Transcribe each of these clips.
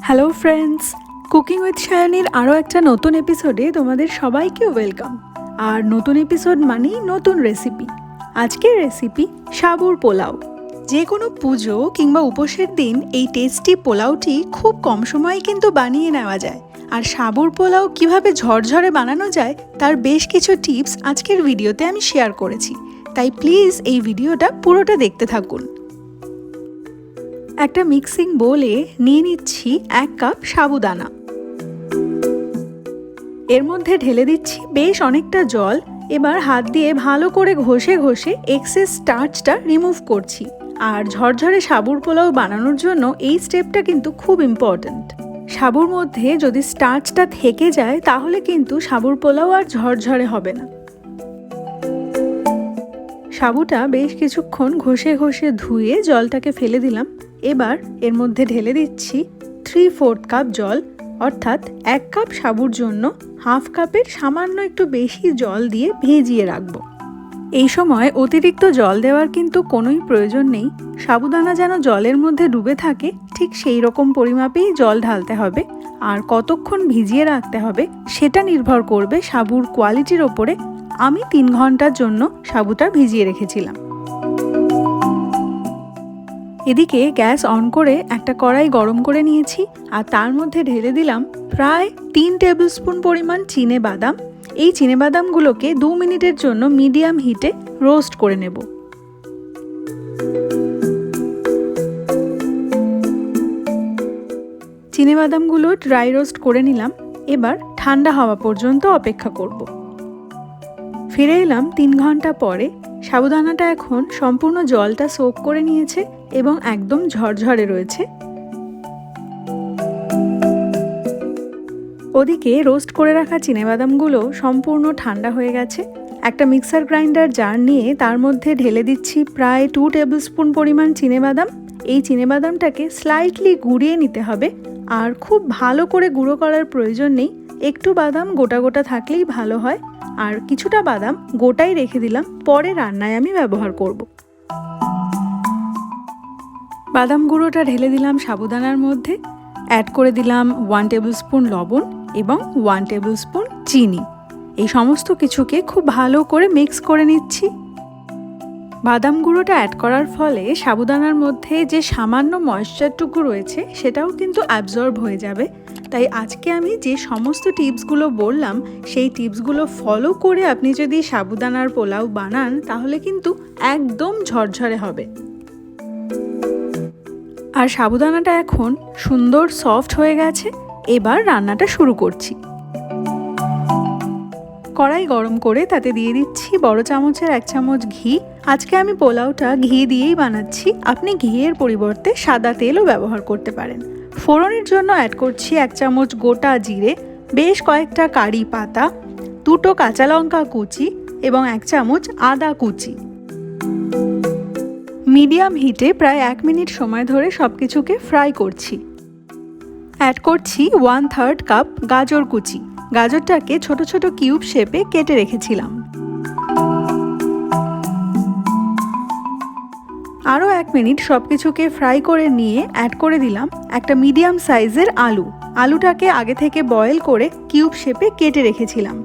Hello friends, cooking with সায়নীর আরও একটা নতুন এপিসোডে তোমাদের সবাইকে ওয়েলকাম। আর নতুন এপিসোড মানেই নতুন রেসিপি। আজকের রেসিপি সাবুর পোলাও। যে কোনো পুজো কিংবা উপোসের দিন এই টেস্টি পোলাওটি খুব কম সময়ে কিন্তু বানিয়ে নেওয়া যায়। আর সাবুর পোলাও কিভাবে ঝরঝরে বানানো যায় তার বেশ কিছু টিপস আজকের ভিডিওতে আমি শেয়ার করেছি, তাই প্লিজ এই ভিডিওটা পুরোটা দেখতে থাকুন। একটা মিক্সিং বোলে নিয়ে নিচ্ছি 1 কাপ সাবুদানা। এর মধ্যে ঢেলে দিচ্ছি বেশ অনেকটা জল। এবার হাত দিয়ে ভালো করে ঘষে ঘষে এক্সেস স্টার্চটা রিমুভ করছি। আর ঝরঝরে সাবুর পোলাও বানানোর জন্য এই স্টেপটা কিন্তু খুব ইম্পর্ট্যান্ট। সাবুর মধ্যে যদি স্টার্চটা থেকে যায় তাহলে কিন্তু সাবুর পোলাও আর ঝরঝরে হবে না। সাবুটা বেশ কিছুক্ষণ ঘষে ঘষে ধুয়ে জলটাকে ফেলে দিলাম। এবার এর মধ্যে ঢেলে দিচ্ছি 3/4 কাপ জল, অর্থাৎ 1 কাপ সাবুর জন্য হাফ কাপের সামান্য একটু বেশি জল দিয়ে ভিজিয়ে রাখবো। এই সময় অতিরিক্ত জল দেওয়ার কিন্তু কোনোই প্রয়োজন নেই। সাবুদানা যেন জলের মধ্যে ডুবে থাকে ঠিক সেই রকম পরিমাপেই জল ঢালতে হবে। আর কতক্ষণ ভিজিয়ে রাখতে হবে সেটা নির্ভর করবে সাবুর কোয়ালিটির ওপরে। আমি 3 ঘন্টার জন্য সাবুটা ভিজিয়ে রেখেছিলাম। এদিকে গ্যাস অন করে একটা কড়াই গরম করে নিয়েছি আর তার মধ্যে ঢেলে দিলাম প্রায় 3 টেবিল স্পুন পরিমাণ চিনে বাদাম। এই চিনে বাদামগুলোকে 2 মিনিটের জন্য মিডিয়াম হিটে রোস্ট করে নেব। চিনে বাদামগুলো ড্রাই রোস্ট করে নিলাম। এবার ঠান্ডা হওয়া পর্যন্ত অপেক্ষা করব। ফিরে এলাম 3 ঘন্টা পরে। সাবুদানাটা এখন সম্পূর্ণ জলটা সোক করে নিয়েছে এবং একদম ঝরঝরে রয়েছে। ওদিকে রোস্ট করে রাখা চিনেবাদামগুলো সম্পূর্ণ ঠান্ডা হয়ে গেছে। একটা মিক্সার গ্রাইন্ডার জার নিয়ে তার মধ্যে ঢেলে দিচ্ছি প্রায় 2 টেবিল স্পুন পরিমাণ চিনেবাদাম। এই চিনেবাদামটাকে স্লাইটলি গুঁড়িয়ে নিতে হবে। আর খুব ভালো করে গুঁড়ো করার প্রয়োজন নেই, একটু বাদাম গোটা গোটা থাকলেই ভালো হয়। আর কিছুটা বাদাম গোটাই রেখে দিলাম, পরে রান্নায় আমি ব্যবহার করব। বাদাম গুঁড়োটা ঢেলে দিলাম সাবুদানার মধ্যে। অ্যাড করে দিলাম 1 টেবিল স্পুন লবণ এবং 1 টেবিল স্পুন চিনি। এই সমস্ত কিছুকে খুব ভালো করে মিক্স করে নিচ্ছি। বাদাম গুঁড়োটা অ্যাড করার ফলে সাবুদানার মধ্যে যে সামান্য ময়েশ্চারটুকু রয়েছে সেটাও কিন্তু অ্যাবজর্ব হয়ে যাবে। তাই আজকে আমি যে সমস্ত টিপসগুলো বললাম সেই টিপসগুলো ফলো করে আপনি যদি সাবুদানার পোলাও বানান তাহলে কিন্তু একদম ঝরঝরে হবে। আর সাবুদানাটা এখন সুন্দর সফট হয়ে গেছে। এবার রান্নাটা শুরু করছি। কড়াই গরম করে তাতে দিয়ে দিচ্ছি বড় চামচের 1 চামচ ঘি। আজকে আমি পোলাওটা ঘি দিয়েই বানাচ্ছি, আপনি ঘিয়ের পরিবর্তে সাদা তেলও ব্যবহার করতে পারেন। ফোড়নের জন্য অ্যাড করছি 1 চামচ গোটা জিরে, বেশ কয়েকটা কারি পাতা, 2টো কাঁচা লঙ্কা কুচি এবং 1 চামচ আদা কুচি। মিডিয়াম হিটে প্রায় 1 মিনিট সময় ধরে সব কিছুকে ফ্রাই করছি। অ্যাড করছি 1/3 কাপ গাজর কুচি। গাজরটাকে ছোট ছোট কিউব শেপে কেটে রেখেছিলাম। আরও 1 মিনিট সব কিছুকে ফ্রাই করে নিয়ে অ্যাড করে দিলাম একটা মিডিয়াম সাইজের আলু। আলুটাকে আগে থেকে বয়েল করে কিউব শেপে কেটে রেখেছিলাম।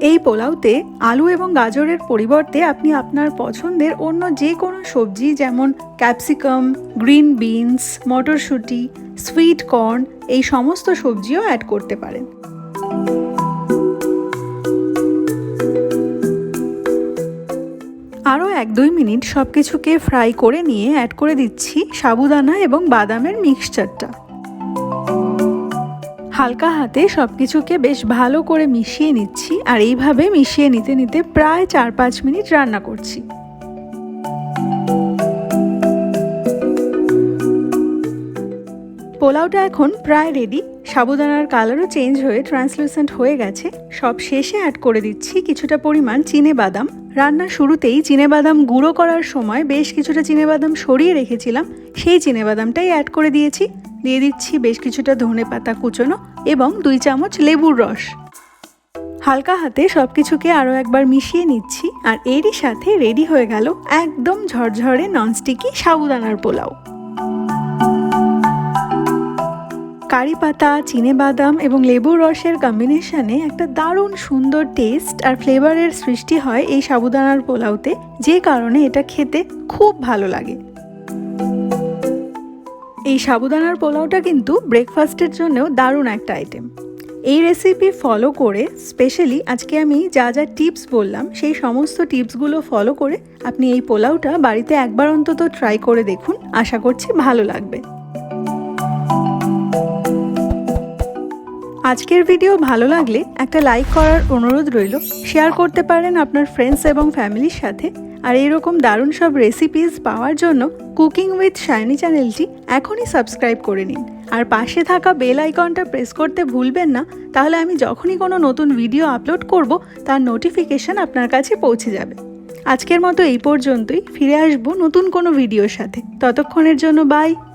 এই পোলাওতে আলু এবং গাজরের পরিবর্তে আপনি আপনার পছন্দের অন্য যে কোনো সবজি যেমন ক্যাপসিকাম, গ্রিন বিনস, মটরশুঁটি, সুইট কর্ন এই সমস্ত সবজিও অ্যাড করতে পারেন। আরও 1-2 মিনিট সব কিছুকে ফ্রাই করে নিয়ে অ্যাড করে দিচ্ছি সাবুদানা এবং বাদামের মিক্সচারটা। হালকা হাতে সব কিছুকে বেশ ভালো করে মিশিয়ে নিচ্ছি। আর এইভাবে মিশিয়ে নিতে নিতে প্রায় 4-5 মিনিট রান্না করছি। পোলাওটা এখন প্রায় রেডি। সাবুদানার কালারও চেঞ্জ হয়ে ট্রান্সলুসেন্ট হয়ে গেছে। সব শেষে অ্যাড করে দিচ্ছি কিছুটা পরিমাণ চিনে বাদাম। রান্নার শুরুতেই চিনে বাদাম গুঁড়ো করার সময় বেশ কিছুটা চিনে বাদাম সরিয়ে রেখেছিলাম, সেই চিনে বাদামটাই অ্যাড করে দিয়েছি। দিয়ে দিচ্ছি বেশ কিছুটা ধনেপাতা কুচোনো এবং 2 চামচ লেবুর রস। হালকা হাতে সব কিছুকে আরও একবার মিশিয়ে নিচ্ছি। আর এরই সাথে রেডি হয়ে গেল একদম ঝরঝরে ননস্টিকি সাবুদানার পোলাও। কারি পাতা, চিনেবাদাম এবং লেবুর রসের কম্বিনেশনে একটা দারুণ সুন্দর টেস্ট আর ফ্লেভারের সৃষ্টি হয় এই সাবুদানার পোলাওতে, যে কারণে এটা খেতে খুব ভালো লাগে। এই সাবুদানার পোলাওটা কিন্তু ব্রেকফাস্টের জন্যও দারুণ একটা আইটেম। এই রেসিপি ফলো করে স্পেশালি আজকে আমি যা যা টিপস বললাম সেই সমস্ত টিপসগুলো ফলো করে আপনি এই পোলাওটা বাড়িতে একবার অন্তত ট্রাই করে দেখুন, আশা করছি ভালো লাগবে। আজকের ভিডিও ভালো লাগলে একটা লাইক করার অনুরোধ রইল, শেয়ার করতে পারেন আপনার ফ্রেন্ডস এবং ফ্যামিলির সাথে। আর এইরকম দারুণ সব রেসিপিস পাওয়ার জন্য কুকিং উইথ শাইনি চ্যানেলটি এখনই সাবস্ক্রাইব করে নিন, আর পাশে থাকা বেল আইকনটা প্রেস করতে ভুলবেন না, তাহলে আমি যখনই কোনো নতুন ভিডিও আপলোড করব তার নোটিফিকেশান আপনার কাছে পৌঁছে যাবে। আজকের মতো এই পর্যন্তই, ফিরে আসবো নতুন কোনো ভিডিওর সাথে। ততক্ষণের জন্য বাই।